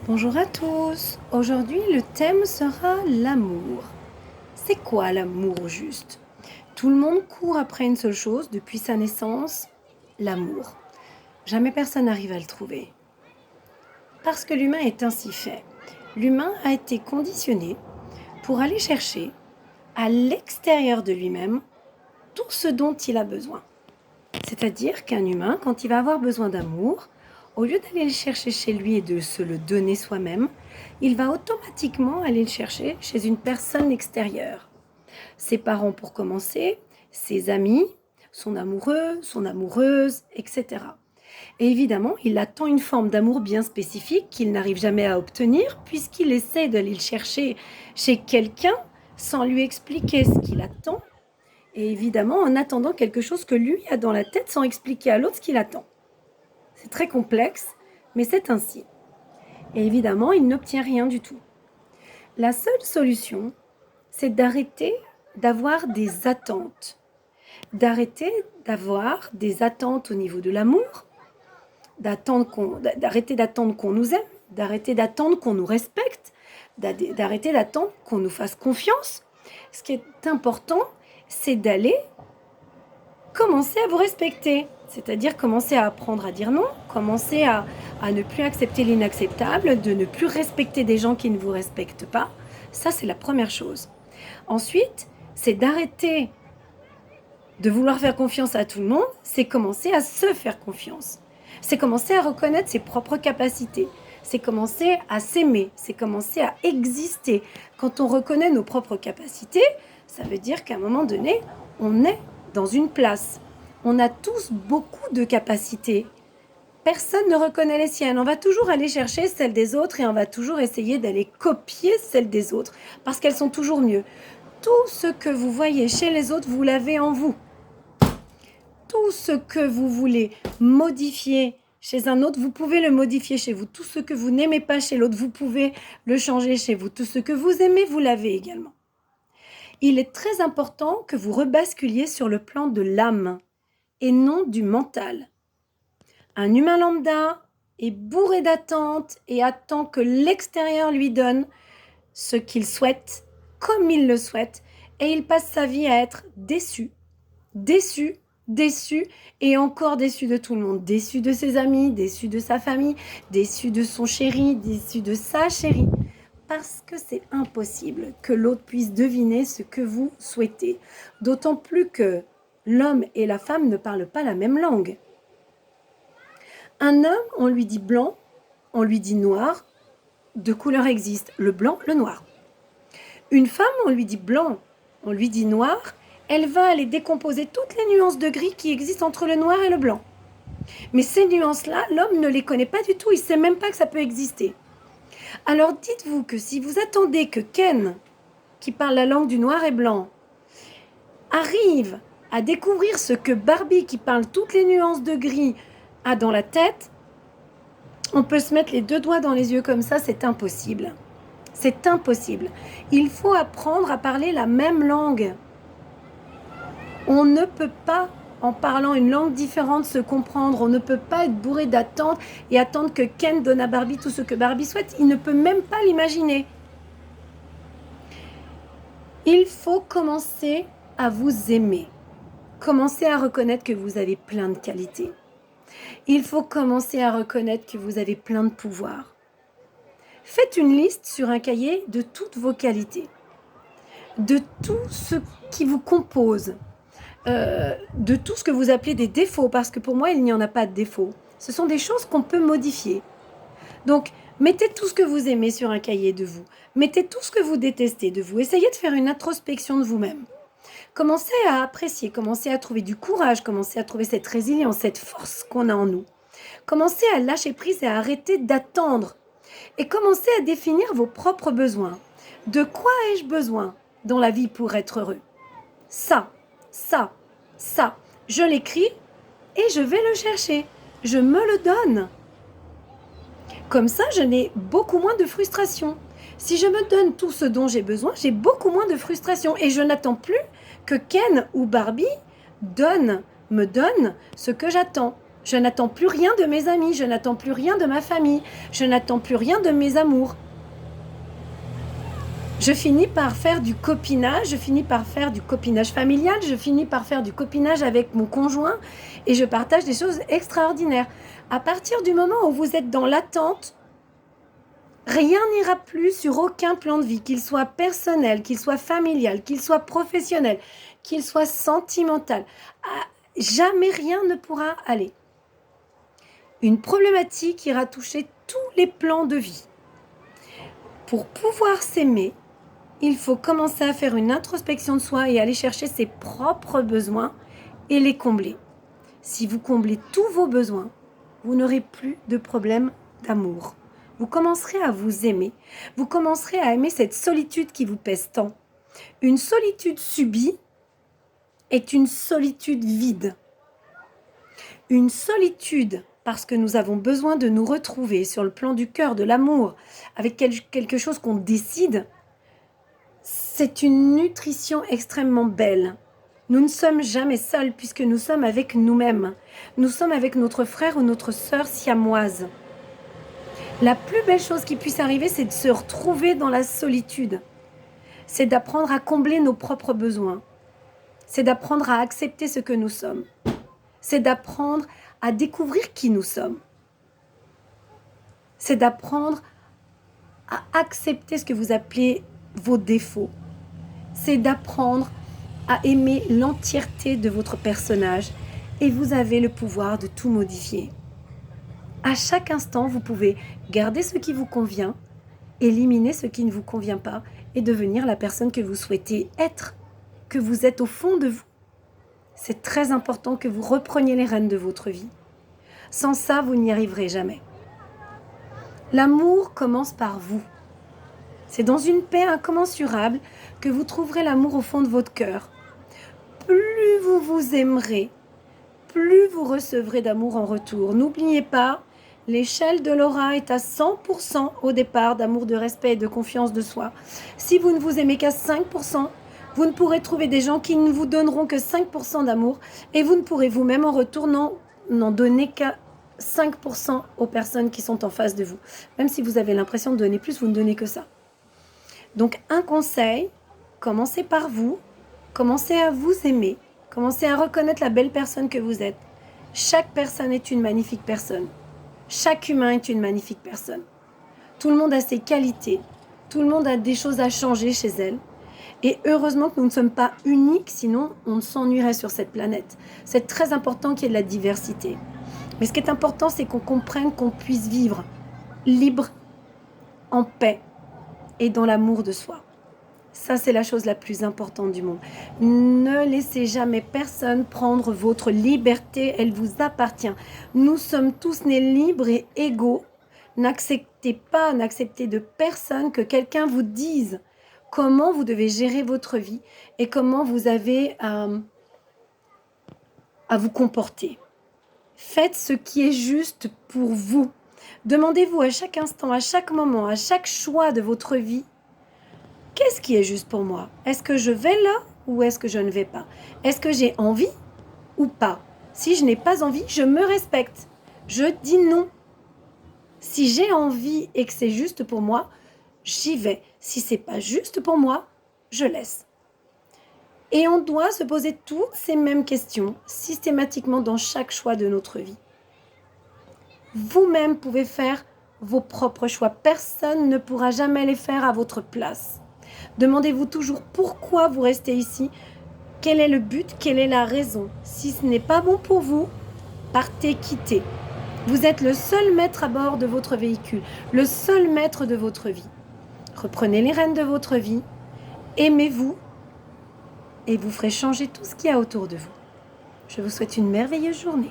Bonjour à tous. Aujourd'hui, le thème sera l'amour. C'est quoi l'amour au juste? Tout le monde court après une seule chose depuis sa naissance, l'amour. Jamais personne n'arrive à le trouver. Parce que l'humain est ainsi fait. L'humain a été conditionné pour aller chercher à l'extérieur de lui-même tout ce dont il a besoin. C'est-à-dire qu'un humain, quand il va avoir besoin d'amour, au lieu d'aller le chercher chez lui et de se le donner soi-même, il va automatiquement aller le chercher chez une personne extérieure. Ses parents pour commencer, ses amis, son amoureux, son amoureuse, etc. Et évidemment, il attend une forme d'amour bien spécifique qu'il n'arrive jamais à obtenir puisqu'il essaie d'aller le chercher chez quelqu'un sans lui expliquer ce qu'il attend et évidemment en attendant quelque chose que lui a dans la tête sans expliquer à l'autre ce qu'il attend. C'est très complexe, mais c'est ainsi. Et évidemment, il n'obtient rien du tout. La seule solution, c'est d'arrêter d'avoir des attentes. D'arrêter d'avoir des attentes au niveau de l'amour, d'arrêter d'attendre qu'on nous aime, d'arrêter d'attendre qu'on nous respecte, d'arrêter d'attendre qu'on nous fasse confiance. Ce qui est important, c'est d'aller commencer à vous respecter. C'est-à-dire commencer à apprendre à dire non, commencer à ne plus accepter l'inacceptable, de ne plus respecter des gens qui ne vous respectent pas. Ça, c'est la première chose. Ensuite, c'est d'arrêter de vouloir faire confiance à tout le monde, c'est commencer à se faire confiance. C'est commencer à reconnaître ses propres capacités. C'est commencer à s'aimer, c'est commencer à exister. Quand on reconnaît nos propres capacités, ça veut dire qu'à un moment donné, on est dans une place. On a tous beaucoup de capacités. Personne ne reconnaît les siennes. On va toujours aller chercher celles des autres et on va toujours essayer d'aller copier celles des autres parce qu'elles sont toujours mieux. Tout ce que vous voyez chez les autres, vous l'avez en vous. Tout ce que vous voulez modifier chez un autre, vous pouvez le modifier chez vous. Tout ce que vous n'aimez pas chez l'autre, vous pouvez le changer chez vous. Tout ce que vous aimez, vous l'avez également. Il est très important que vous rebasculiez sur le plan de l'âme et non du mental. Un humain lambda est bourré d'attentes et attend que l'extérieur lui donne ce qu'il souhaite, comme il le souhaite, et il passe sa vie à être déçu, déçu, déçu et encore déçu de tout le monde, déçu de ses amis, déçu de sa famille, déçu de son chéri, déçu de sa chérie. Parce que c'est impossible que l'autre puisse deviner ce que vous souhaitez. D'autant plus que l'homme et la femme ne parlent pas la même langue. Un homme, on lui dit blanc, on lui dit noir. Deux couleurs existent, le blanc, le noir. Une femme, on lui dit blanc, on lui dit noir. Elle va aller décomposer toutes les nuances de gris qui existent entre le noir et le blanc. Mais ces nuances-là, l'homme ne les connaît pas du tout, il ne sait même pas que ça peut exister. Alors dites-vous que si vous attendez que Ken, qui parle la langue du noir et blanc, arrive à découvrir ce que Barbie, qui parle toutes les nuances de gris, a dans la tête, on peut se mettre les deux doigts dans les yeux comme ça, c'est impossible. C'est impossible. Il faut apprendre à parler la même langue. On ne peut pas, en parlant une langue différente, se comprendre. On ne peut pas être bourré d'attentes et attendre que Ken donne à Barbie tout ce que Barbie souhaite. Il ne peut même pas l'imaginer. Il faut commencer à vous aimer. Commencez à reconnaître que vous avez plein de qualités. Il faut commencer à reconnaître que vous avez plein de pouvoirs. Faites une liste sur un cahier de toutes vos qualités, de tout ce qui vous compose, de tout ce que vous appelez des défauts, parce que pour moi, il n'y en a pas de défauts. Ce sont des choses qu'on peut modifier. Donc, mettez tout ce que vous aimez sur un cahier de vous. Mettez tout ce que vous détestez de vous. Essayez de faire une introspection de vous-même. Commencez à apprécier, commencez à trouver du courage, commencez à trouver cette résilience, cette force qu'on a en nous. Commencez à lâcher prise et à arrêter d'attendre. Et commencez à définir vos propres besoins. De quoi ai-je besoin dans la vie pour être heureux? Ça, ça, ça. Je l'écris et je vais le chercher. Je me le donne. Comme ça, je n'ai beaucoup moins de frustration. Si je me donne tout ce dont j'ai besoin, j'ai beaucoup moins de frustration. Et je n'attends plus que Ken ou Barbie me donne ce que j'attends. Je n'attends plus rien de mes amis, je n'attends plus rien de ma famille, je n'attends plus rien de mes amours. Je finis par faire du copinage, je finis par faire du copinage familial, je finis par faire du copinage avec mon conjoint et je partage des choses extraordinaires. À partir du moment où vous êtes dans l'attente, rien n'ira plus sur aucun plan de vie, qu'il soit personnel, qu'il soit familial, qu'il soit professionnel, qu'il soit sentimental. Jamais rien ne pourra aller. Une problématique ira toucher tous les plans de vie. Pour pouvoir s'aimer, il faut commencer à faire une introspection de soi et aller chercher ses propres besoins et les combler. Si vous comblez tous vos besoins, vous n'aurez plus de problème d'amour. Vous commencerez à vous aimer. Vous commencerez à aimer cette solitude qui vous pèse tant. Une solitude subie est une solitude vide. Une solitude parce que nous avons besoin de nous retrouver sur le plan du cœur, de l'amour, avec quelque chose qu'on décide. C'est une nutrition extrêmement belle. Nous ne sommes jamais seuls puisque nous sommes avec nous-mêmes. Nous sommes avec notre frère ou notre sœur siamoise. La plus belle chose qui puisse arriver, c'est de se retrouver dans la solitude. C'est d'apprendre à combler nos propres besoins. C'est d'apprendre à accepter ce que nous sommes. C'est d'apprendre à découvrir qui nous sommes. C'est d'apprendre à accepter ce que vous appelez vos défauts. C'est d'apprendre à aimer l'entièreté de votre personnage et vous avez le pouvoir de tout modifier. À chaque instant, vous pouvez garder ce qui vous convient, éliminer ce qui ne vous convient pas et devenir la personne que vous souhaitez être, que vous êtes au fond de vous. C'est très important que vous repreniez les rênes de votre vie. Sans ça, vous n'y arriverez jamais. L'amour commence par vous. C'est dans une paix incommensurable que vous trouverez l'amour au fond de votre cœur. Plus vous vous aimerez, plus vous recevrez d'amour en retour. N'oubliez pas, l'échelle de l'aura est à 100% au départ d'amour, de respect et de confiance de soi. Si vous ne vous aimez qu'à 5%, vous ne pourrez trouver des gens qui ne vous donneront que 5% d'amour et vous ne pourrez vous-même en retour n'en donner qu'à 5% aux personnes qui sont en face de vous. Même si vous avez l'impression de donner plus, vous ne donnez que ça. Donc un conseil, commencez par vous, commencez à vous aimer, commencez à reconnaître la belle personne que vous êtes. Chaque personne est une magnifique personne. Chaque humain est une magnifique personne. Tout le monde a ses qualités, tout le monde a des choses à changer chez elle. Et heureusement que nous ne sommes pas uniques, sinon on s'ennuierait sur cette planète. C'est très important qu'il y ait de la diversité. Mais ce qui est important, c'est qu'on comprenne qu'on puisse vivre libre, en paix et dans l'amour de soi. Ça, c'est la chose la plus importante du monde. Ne laissez jamais personne prendre votre liberté, elle vous appartient. Nous sommes tous nés libres et égaux. N'acceptez de personne que quelqu'un vous dise comment vous devez gérer votre vie et comment vous avez à vous comporter. Faites ce qui est juste pour vous. Demandez-vous à chaque instant, à chaque moment, à chaque choix de votre vie, qu'est-ce qui est juste pour moi? Est-ce que je vais là ou est-ce que je ne vais pas? Est-ce que j'ai envie ou pas? Si je n'ai pas envie, je me respecte. Je dis non. Si j'ai envie et que c'est juste pour moi, j'y vais. Si c'est pas juste pour moi, je laisse. Et on doit se poser toutes ces mêmes questions systématiquement dans chaque choix de notre vie. Vous-même pouvez faire vos propres choix. Personne ne pourra jamais les faire à votre place. Demandez-vous toujours pourquoi vous restez ici. Quel est le but? Quelle est la raison? Si ce n'est pas bon pour vous, partez, quittez. Vous êtes le seul maître à bord de votre véhicule, le seul maître de votre vie. Reprenez les rênes de votre vie, aimez-vous et vous ferez changer tout ce qu'il y a autour de vous. Je vous souhaite une merveilleuse journée.